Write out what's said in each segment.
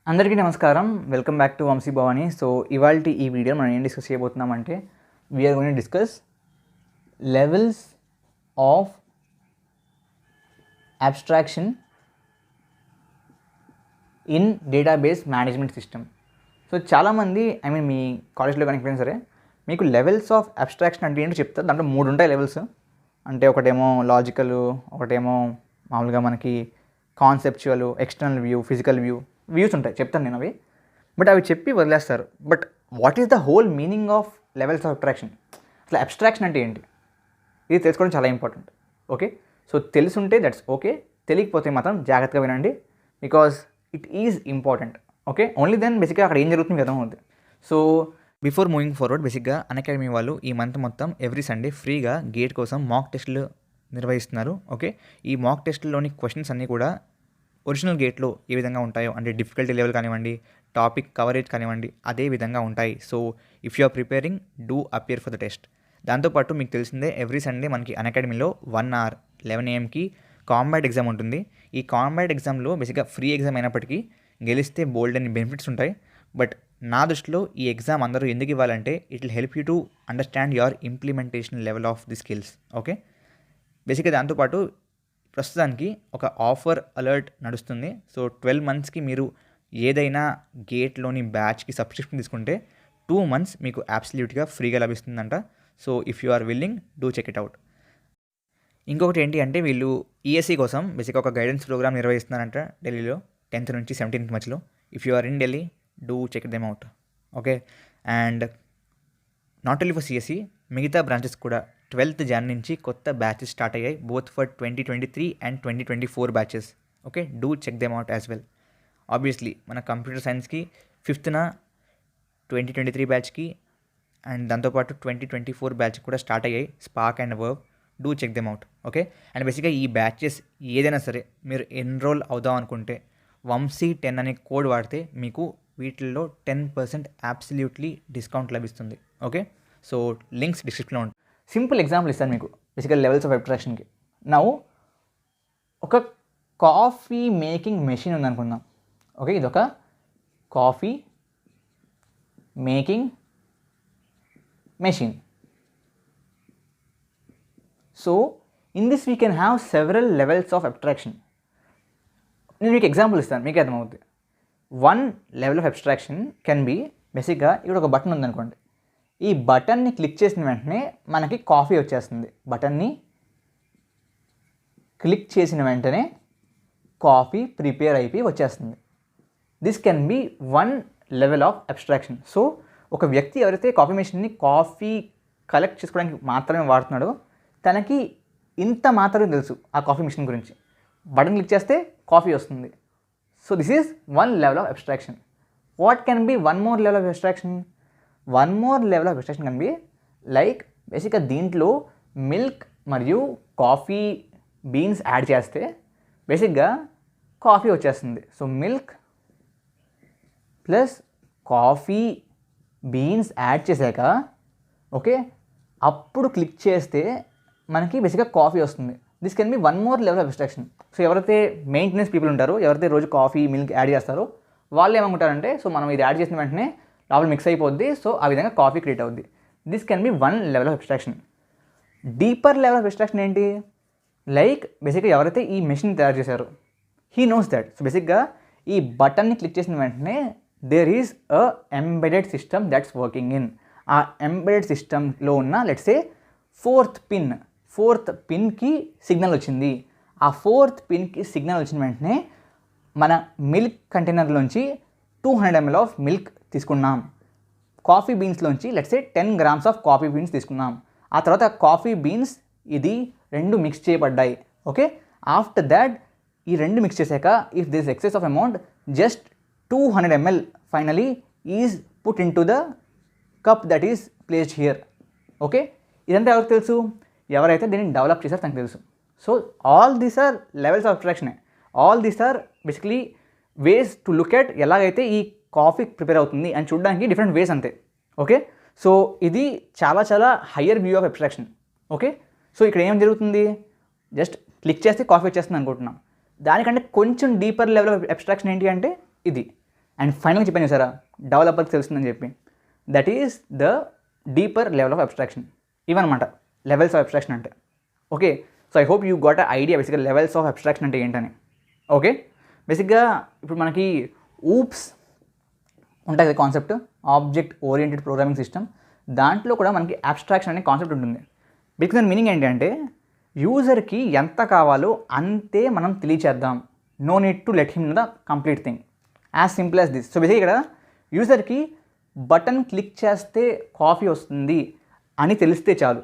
అందరికీ నమస్కారం. Welcome back to Vamshi Bhavani. So ఇవాల్టి ఈ వీడియో మనం ఏం డిస్కస్ చేయబోతున్నామంటే we're going to discuss levels of abstraction in database management system. So చాలామంది మీ కాలేజ్లో కానీ ఎక్కడైనా సరే మీకు లెవెల్స్ ఆఫ్ అబ్స్ట్రాక్షన్ అంటే ఏంటో చెప్తారు. దాంట్లో 3 ఉంటాయి లెవెల్స్. అంటే ఒకటేమో లాజికల్, ఒకటేమో మామూలుగా మనకి conceptual, external view, physical views ఉంటాయి. చెప్తాను నేను అవి, బట్ అవి చెప్పి వదిలేస్తారు. But what is the whole meaning of levels of abstraction? అసలు అబ్స్ట్రాక్షన్ అంటే ఏంటి, ఇది తెలుసుకోవడం చాలా ఇంపార్టెంట్. ఓకే, సో తెలుసుంటే దట్స్ ఓకే, తెలియకపోతే మాత్రం జాగ్రత్తగా వినండి, because it is important. Okay, only then బేసిక్గా అక్కడ ఏం జరుగుతుంది మీకు అర్థమవుతుంది. సో బిఫోర్ మూవింగ్ ఫార్వర్డ్, బేసిక్గా అన్అకాడమీ వాళ్ళు ఈ మంత్ మొత్తం ఎవ్రీ సండే ఫ్రీగా గేట్ కోసం మాక్ టెస్టులు నిర్వహిస్తున్నారు. ఓకే, ఈ మాక్ టెస్ట్లోని క్వశ్చన్స్ అన్నీ కూడా ఒరిజినల్ గేట్లో ఏ విధంగా ఉంటాయో, అంటే డిఫికల్టీ లెవెల్ కానివ్వండి, టాపిక్ కవరేజ్ కానివ్వండి, అదే విధంగా ఉంటాయి. So if you are preparing, do appear for the test. దాంతోపాటు మీకు తెలిసిందే ఎవ్రీ సండే మనకి అన్అకాడమీలో 1 hour 11 AM కాంబాట్ ఎగ్జామ్ ఉంటుంది. ఈ కాంబాట్ ఎగ్జామ్లో బేసిక్గా ఫ్రీ ఎగ్జామ్ అయినప్పటికీ గెలిస్తే బోల్డ్ అని బెనిఫిట్స్ ఉంటాయి. బట్ నా దృష్టిలో ఈ ఎగ్జామ్ అందరూ ఎందుకు ఇవ్వాలంటే it will help you to understand your implementation level of the skills. Okay, బేసిక్గా దాంతోపాటు ప్రస్తుతానికి ఒక ఆఫర్ అలర్ట్ నడుస్తుంది. సో 12 monthsకి మీరు ఏదైనా గేట్లోని బ్యాచ్కి సబ్స్క్రిప్షన్ తీసుకుంటే 2 months మీకు అబ్సల్యూట్గా ఫ్రీగా లభిస్తుందంట. So if you are willing, do check it out. ఇంకొకటి ఏంటి అంటే వీళ్ళు ఈఎస్సీ కోసం బేసిక్గా ఒక గైడెన్స్ ప్రోగ్రామ్ నిర్వహిస్తున్నారంట ఢిల్లీలో 10th నుంచి 17th మధ్యలో. If you are in Delhi, do check them out. Okay, and not only for CSC, మిగతా బ్రాంచెస్ కూడా 12th Jan నుంచి కొత్త బ్యాచెస్ స్టార్ట్ అయ్యాయి, both for 2023 and 2024 batches. Okay, do check them out as well. Obviously మన computer సైన్స్కి 5th 2023 బ్యాచ్కి and దాంతోపాటు 2024 batch కూడా start అయ్యాయి, spark and verve. Do check them out. Okay, and బేసిక్గా ఈ బ్యాచెస్ ఏదైనా సరే మీరు ఎన్రోల్ అవుదాం అనుకుంటే వంశీ10 అనే కోడ్ వాడితే మీకు వీటిల్లో 10% అబ్సల్యూట్లీ డిస్కౌంట్ లభిస్తుంది. ఓకే, సో లింక్స్ డిస్క్రిప్షన్లో ఉంటుంది. సింపుల్ ఎగ్జాంపుల్ ఇస్తాను మీకు బేసికల్ లెవెల్స్ ఆఫ్ అబ్స్ట్రాక్షన్కి. నౌ ఒక కాఫీ మేకింగ్ మెషిన్ ఉందనుకుందాం. ఓకే, ఇది ఒక coffee making machine. So in this we can have several levels of abstraction. నేను మీకు ఎగ్జాంపుల్ ఇస్తాను, మీకే అర్థమవుతుంది. 1 level of abstraction can be బేసిక్గా ఇక్కడ ఒక బటన్ ఉందనుకోండి. ఈ బటన్ని క్లిక్ చేసిన వెంటనే మనకి కాఫీ వచ్చేస్తుంది. బటన్ని క్లిక్ చేసిన వెంటనే కాఫీ ప్రిపేర్ అయిపోయి వచ్చేస్తుంది. This can be 1 level of abstraction. So ఒక వ్యక్తి ఎవరైతే కాఫీ మెషిన్ని కాఫీ కలెక్ట్ చేసుకోవడానికి మాత్రమే వాడుతున్నాడో తనకి ఇంత మాత్రమే తెలుసు ఆ కాఫీ మెషిన్ గురించి. బటన్ క్లిక్ చేస్తే కాఫీ వస్తుంది. So this is 1 level of abstraction. What can be 1 more level of abstraction? 1 more level of abstraction can be like బేసిక్గా దీంట్లో మిల్క్ మరియు కాఫీ బీన్స్ యాడ్ చేస్తే బేసిక్గా కాఫీ వచ్చేస్తుంది. So milk plus coffee beans add చేశాక okay అప్పుడు click చేస్తే మనకి బేసిక్గా కాఫీ వస్తుంది. This can be 1 more level of abstraction. So ఎవరైతే మెయింటెనెన్స్ పీపుల్ ఉంటారో, ఎవరైతే రోజు కాఫీ మిల్క్ యాడ్ చేస్తారో వాళ్ళు ఏమనుకుంటారంటే సో మనం ఇది యాడ్ చేసిన వెంటనే లోపల మిక్స్ అయిపోద్ది, సో ఆ విధంగా కాఫీ క్రియేట్ అవుద్ది. This can be 1 level of abstraction. Deeper level of abstraction ఏంటి? లైక్ బేసిక్గా ఎవరైతే ఈ మెషిన్ తయారు చేశారో హీ నోస్ దట్. సో బేసిక్గా ఈ బటన్ని క్లిక్ చేసిన వెంటనే there is a embedded system that's working in. ఆ ఎంబెడెడ్ సిస్టంలో ఉన్న లెట్స్ సే 4th పిన్కి సిగ్నల్ వచ్చింది. ఆ 4th పిన్కి సిగ్నల్ వచ్చిన వెంటనే మన మిల్క్ కంటైనర్లోంచి 200 ml ఆఫ్ మిల్క్ తీసుకున్నాం. కాఫీ బీన్స్లోంచి let's say 10 grams of coffee beans తీసుకున్నాం. ఆ తర్వాత కాఫీ బీన్స్ ఇది 2 మిక్స్ చేయబడ్డాయి. ఓకే, ఆఫ్టర్ దాట్ ఈ 2 మిక్స్ చేశాక if this excess of amount just 200 ml finally is put into the cup that is placed here. Okay, ఇదంతా ఎవరికి తెలుసు? ఎవరైతే దీన్ని డెవలప్ చేశారో తనకు తెలుసు. So all these are levels of abstraction. All these are basically ways to look at ఎలాగైతే ఈ కాఫీ ప్రిపేర్ అవుతుంది అని చూడడానికి డిఫరెంట్ వేస్ అంతే. ఓకే, సో ఇది చాలా చాలా higher view of abstraction. Okay, so ఇక్కడ ఏం జరుగుతుంది? జస్ట్ క్లిక్ చేస్తే కాఫీ వచ్చేస్తుంది అనుకుంటున్నాం. దానికంటే కొంచెం డీపర్ లెవెల్ ఆఫ్ అబ్స్ట్రాక్షన్ ఏంటి అంటే ఇది. అండ్ ఫైనల్గా చెప్పాను చూసారా, డెవలపర్కి తెలుస్తుందని చెప్పి, that is the deeper level of abstraction. ఇవన్నమాట లెవెల్స్ ఆఫ్ అబ్స్ట్రాక్షన్ అంటే. Okay, so I hope you got a idea బేసిక్గా లెవెల్స్ ఆఫ్ అబ్స్ట్రాక్షన్ అంటే ఏంటని. ఓకే, బేసిక్గా ఇప్పుడు మనకి ఊప్స్ ఉంటుంది కదా concept, object oriented programming system, దాంట్లో కూడా మనకి అబ్స్ట్రాక్షన్ అనే కాన్సెప్ట్ ఉంటుంది. బేసిక్ దాని మీనింగ్ ఏంటి అంటే యూజర్కి ఎంత కావాలో అంతే మనం తెలియచేద్దాం, no need to let him the complete thing, as simple as this. So basic ఇక్కడ యూజర్కి బటన్ క్లిక్ చేస్తే కాఫీ వస్తుంది అని తెలిస్తే చాలు,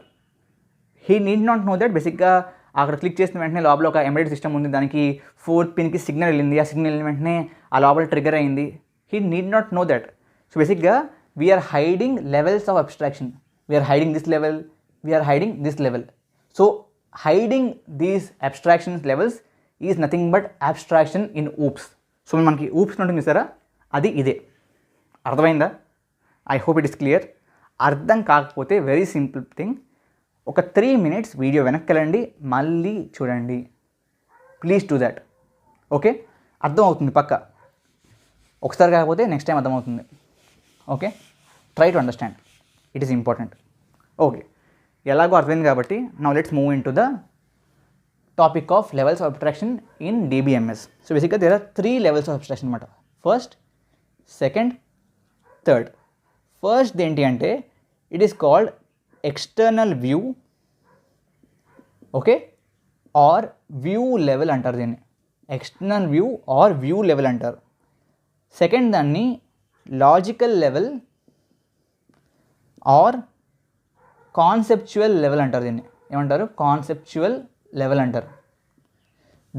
he need not know that బేసిక్గా అక్కడ క్లిక్ చేసిన వెంటనే లోపల ఒక ఎంబెడెడ్ సిస్టమ్ ఉంది, దానికి 4th పిన్కి సిగ్నల్ వెళ్ళింది, ఆ సిగ్నల్ వెళ్ళిన వెంటనే ఆ లోపల ట్రిగర్ అయింది, he need not know that. So బేసిక్గా we're hiding levels of abstraction, we're hiding this level, we're hiding this level. So hiding these abstractions levels is nothing but abstraction in OOPs. So మనకి OOPs ఉంటుంది చూసారా, అది ఇదే. అర్థమైందా? I hope it is clear. అర్థం కాకపోతే very simple thing, ఒక 3 minutes video వెనక్కి వెళ్ళండి, మళ్ళీ చూడండి, ప్లీజ్ డూ దాట్. ఓకే, అర్థం అవుతుంది పక్క, ఒకసారి కాకపోతే నెక్స్ట్ టైం అర్థమవుతుంది. Okay, try to understand, it is important. Okay, ఎలాగో అర్థమైంది కాబట్టి now let's move into the topic of levels of abstraction in DBMS. So బేసిక్గా there are 3 levels of abstraction అనమాట. First, second, third. ఫస్ట్ ఏంటి అంటే it is called external view, okay, or view level అంటారు దీన్ని, external view or view level అంటారు. Second దాన్ని logical level or conceptual level అంటారు. దీన్ని ఏమంటారు? కాన్సెప్చువల్ లెవెల్ అంటారు.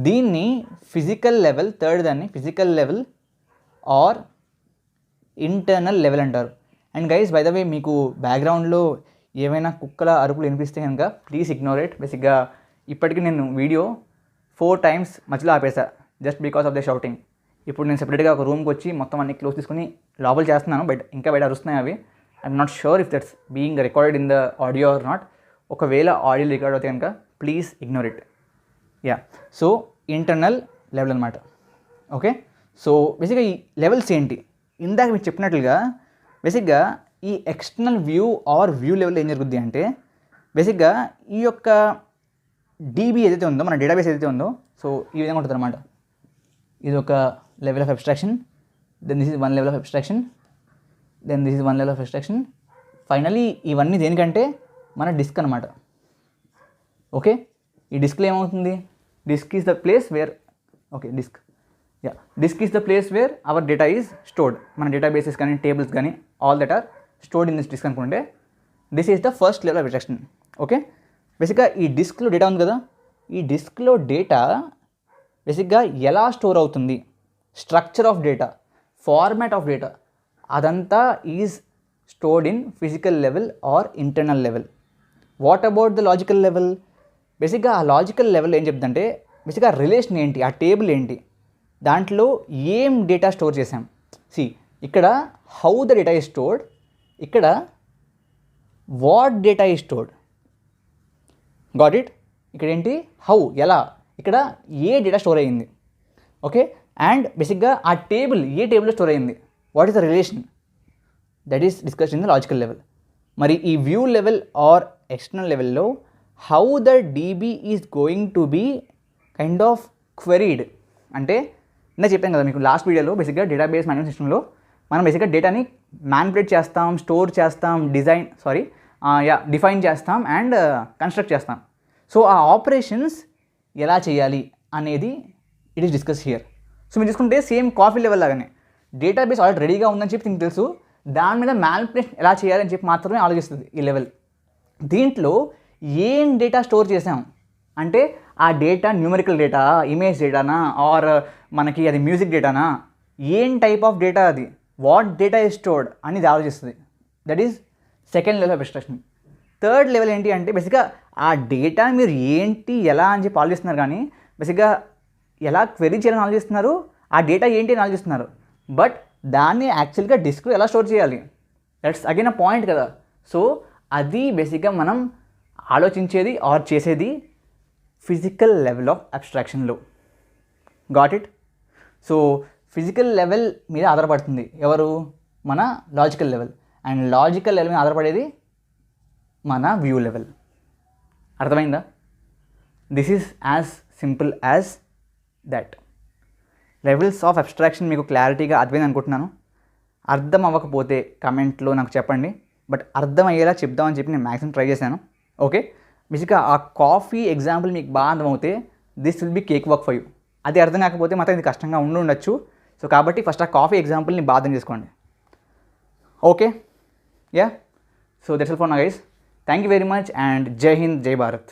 దీన్ని ఫిజికల్ లెవెల్, థర్డ్ దాన్ని physical level or internal level అంటారు. And guys by the way, మీకు బ్యాక్గ్రౌండ్లో ఏమైనా కుక్కల అరుపులు వినిపిస్తే కనుక ప్లీజ్ ఇగ్నోర్ ఇట్. బేసిక్గా ఇప్పటికీ నేను వీడియో 4 times మధ్యలో ఆపేసా just because of the shouting. ఇప్పుడు నేను సెపరేట్గా ఒక రూమ్కి వచ్చి మొత్తం అన్ని క్లోజ్ తీసుకుని లోపల చేస్తున్నాను, బట్ ఇంకా బయట అరుస్తున్నాయి అవి. I'm not sure if that's being recorded in the audio or not. ఒకవేళ ఆడియో రికార్డ్ అవుతే కనుక please ignore it. Yeah, so internal level అనమాట. ఓకే, సో బేసిక్గా ఈ లెవెల్స్ ఏంటి? ఇందాక మీకు చెప్పినట్లుగా బేసిక్గా ఈ external view or view level ఏం జరుగుద్ది అంటే బేసిక్గా ఈ యొక్క డీబీ ఏదైతే ఉందో, మన డేటాబేస్ ఏదైతే ఉందో, సో ఈ విధంగా ఉంటుంది అనమాట. ఇది ఒక level of abstraction, then this is 1 level of abstraction, then this is 1 level of abstraction. Finally ఇవన్నీ దేనికంటే మన డిస్క్ అనమాట. ఓకే, ఈ డిస్క్లో ఏమవుతుంది? Disk is the place where, okay disk, yeah, disk is the place where our data is stored. మన databases కానీ tables కానీ all that are stored in this disk అనుకుంటే this is the first level of abstraction. Okay, బేసిక్గా ఈ డిస్క్లో data ఉంది కదా, ఈ డిస్క్లో డేటా బేసిక్గా ఎలా స్టోర్ అవుతుంది, structure of data, format of data, అదంతా is stored in physical level or internal level. What about the logical level? బేసిక్గా ఆ లాజికల్ లెవెల్ ఏం చెప్తుందంటే బేసిక్గా రిలేషన్ ఏంటి, ఆ టేబుల్ ఏంటి, దాంట్లో ఏం డేటా స్టోర్ చేసాం. సి, ఇక్కడ how the data is stored, ఇక్కడ what data is stored. Got it? ఇక్కడ ఏంటి హౌ, ఎలా, ఇక్కడ ఏ డేటా స్టోర్ అయ్యింది. ఓకే, అండ్ బేసిక్గా ఆ టేబుల్ ఏ టేబుల్లో స్టోర్ అయ్యింది, what is the relation, that is discussed in the logical level. మరి ఈ వ్యూ లెవెల్ ఆర్ ఎక్స్టర్నల్ లెవెల్లో how the DB is going to be kind of queried. అంటే ఇందా చెప్పాను కదా మీకు లాస్ట్ వీడియోలో, బేసిక్గా డేటాబేస్ మేనేజ్మెంట్ సిస్టంలో మనం బేసిక్గా డేటాని మ్యానిపులేట్ చేస్తాం, స్టోర్ చేస్తాం, డిఫైన్ చేస్తాం అండ్ కన్స్ట్రక్ట్ చేస్తాం. సో ఆ ఆపరేషన్స్ ఎలా చేయాలి అనేది it is discuss here. So మీరు చూసుకుంటే సేమ్ కాఫీ లెవెల్ లాగానే డేటాబేస్ ఆల్రెడీ రెడీగా ఉందని చెప్పి మీకు తెలుసు, దాని మీద మ్యానిపులేషన్ ఎలా చేయాలని చెప్పి మాత్రమే ఆలోచిస్తుంది ఈ లెవెల్. దీంట్లో ఏం డేటా స్టోర్ చేసాం అంటే ఆ డేటా న్యూమరికల్ డేటా, ఇమేజ్ డేటానా, ఆర్ మనకి అది మ్యూజిక్ డేటానా, ఏం టైప్ ఆఫ్ డేటా అది, వాట్ డేటా ఈజ్ స్టోర్డ్ అనేది ఆలోచిస్తుంది. That is second level of abstraction. Third level ఏంటి అంటే బేసిక్గా ఆ డేటా మీరు ఏంటి ఎలా అని చెప్పి ఆలోచిస్తున్నారు, కానీ బేసిక్గా ఎలా క్వెరీ చేయాలని ఆలోచిస్తున్నారు, ఆ డేటా ఏంటి అని ఆలోచిస్తున్నారు, బట్ దాన్ని యాక్చువల్గా డిస్క్లో ఎలా స్టోర్ చేయాలి, దట్స్ అగైన్ అ పాయింట్ కదా. సో అది బేసిక్గా మనం ఆలోచించేది ఆర్ చేసేది ఫిజికల్ లెవెల్ ఆఫ్ అబ్స్ట్రాక్షన్లో. Got it? So physical level మీద ఆధారపడుతుంది. ఎవరు? మన logical level. And logical level మీద ఆధారపడేది మన వ్యూ లెవెల్. అర్థమైందా? This is as simple as that. Levels of abstraction మీకు క్లారిటీగా అర్థమైంది అనుకుంటున్నాను. అర్థం అవ్వకపోతే కమెంట్లో నాకు చెప్పండి. బట్ అర్థమయ్యేలా చెప్దామని చెప్పి నేను మ్యాక్సిమం ట్రై చేశాను. ఓకే, బేసిక్గా ఆ కాఫీ ఎగ్జాంపుల్ మీకు బాగా అర్థమవుతే దిస్ విల్ బి కేక్ వర్క్ ఫర్ యూ. అది అర్థం కాకపోతే మాత్రం ఇది కష్టంగా ఉండొచ్చు. సో కాబట్టి ఫస్ట్ ఆ కాఫీ ఎగ్జాంపుల్ని బాగా అర్థం చేసుకోండి. Okay, yeah. So that's all for now guys. Thank you very much and జై హింద్, జై భారత్.